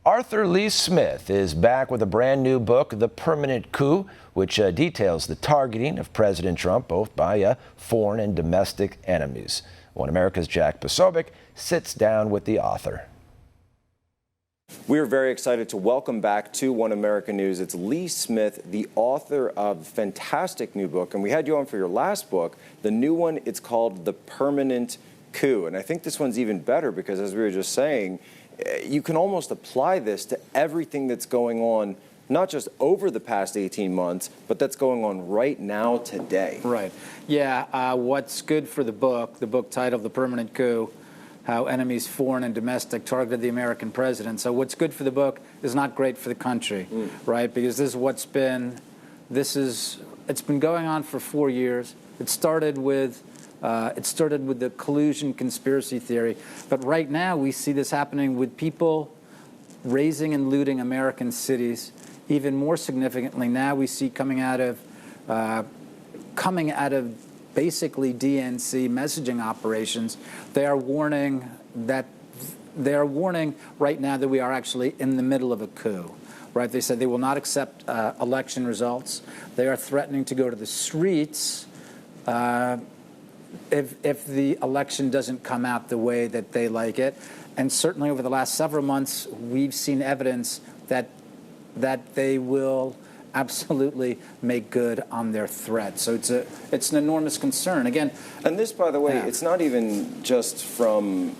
Arthur Lee Smith is back with a brand new book, The Permanent Coup, which details the targeting of President Trump, both by foreign and domestic enemies. One America's Jack Posobiec sits down with the author. We are very excited to welcome back to One American News. It's Lee Smith, the author of a fantastic new book. And we had you on for your last book. The new one, it's called The Permanent Coup. And I think this one's even better because, as we were just saying, you can almost apply this to everything that's going on, not just over the past 18 months, but that's going on right now today. Right. Yeah. What's good for the book titled The Permanent Coup, How Enemies Foreign and Domestic Targeted the American President. So what's good for the book is not great for the country, right? Because this is it's been going on for 4 years. It started with the collusion conspiracy theory. But right now we see this happening with people razing and looting American cities. Even more significantly, now we see coming out of basically DNC messaging operations, they are warning right now that we are actually in the middle of a coup. Right? They said they will not accept election results. They are threatening to go to the streets if the election doesn't come out the way that they like it. And certainly over the last several months, we've seen evidence that they will absolutely make good on their threat. So it's an enormous concern. Again, and this, by the way, it's not even just from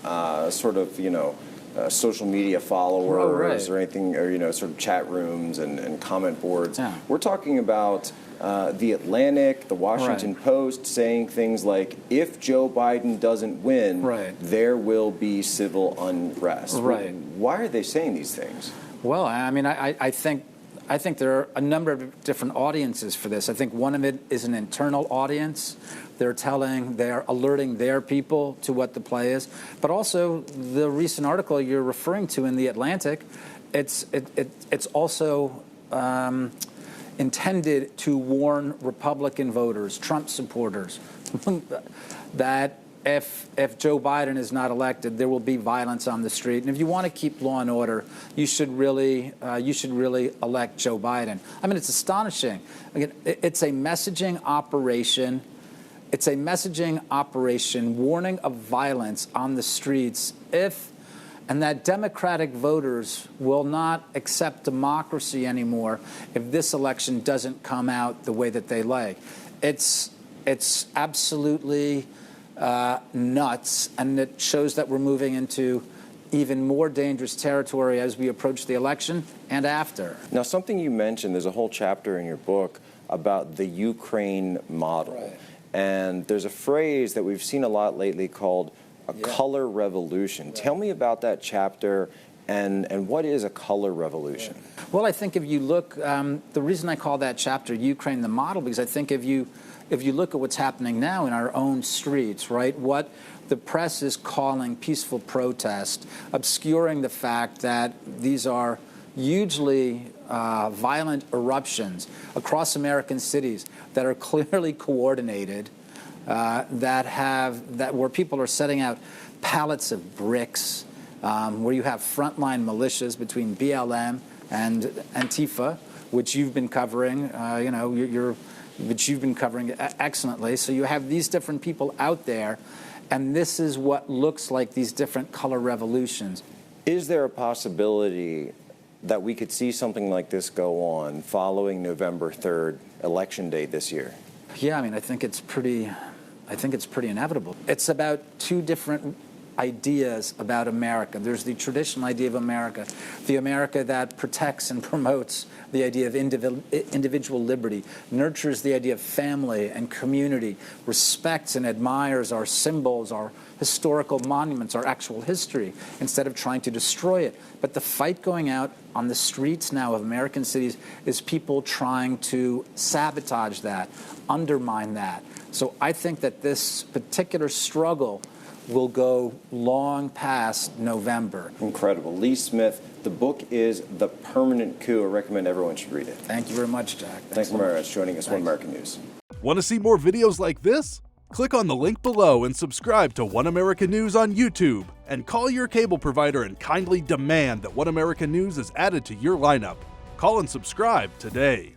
social media followers or anything, or sort of chat rooms and comment boards. Yeah. We're talking about The Atlantic, The Washington Post saying things like, if Joe Biden doesn't win, there will be civil unrest. Right. Why are they saying these things? Well, I mean, I think there are a number of different audiences for this. I think one of it is an internal audience. They're alerting their people to what the play is. But also the recent article you're referring to in The Atlantic, it's also intended to warn Republican voters, Trump supporters, that if Joe Biden is not elected, there will be violence on the street. And if you want to keep law and order, you should really elect Joe Biden. I mean, it's astonishing. Again, it's a messaging operation. It's a messaging operation warning of violence on the streets and that Democratic voters will not accept democracy anymore if this election doesn't come out the way that they like. It's absolutely nuts, and it shows that we're moving into even more dangerous territory as we approach the election and after. Now, something you mentioned, there's a whole chapter in your book about the Ukraine model. Right. And there's a phrase that we've seen a lot lately called a color revolution. Right. Tell me about that chapter and what is a color revolution? Right. Well, I think if you look, the reason I call that chapter Ukraine the model, because I think if you look at what's happening now in our own streets, right, what the press is calling peaceful protest, obscuring the fact that these are hugely violent eruptions across American cities that are clearly coordinated, where people are setting out pallets of bricks, where you have frontline militias between BLM and Antifa, which you've been covering. Which you've been covering excellently. So you have these different people out there, and this is what looks like these different color revolutions. Is there a possibility that we could see something like this go on following November 3rd, election day this year? Yeah, I mean, I think it's pretty inevitable. It's about two different ideas about America. There's the traditional idea of America, the America that protects and promotes the idea of individual liberty, nurtures the idea of family and community, respects and admires our symbols, our historical monuments, our actual history, instead of trying to destroy it. But the fight going out on the streets now of American cities is people trying to sabotage that, undermine that. So I think that this particular struggle will go long past November. Incredible. Lee Smith, the book is The Permanent Coup. I recommend everyone should read it. Thank you very much, Jack. Thanks very much for joining us. One American News. Want to see more videos like this? Click on the link below and subscribe to One America News on YouTube. And call your cable provider and kindly demand that One America News is added to your lineup. Call and subscribe today.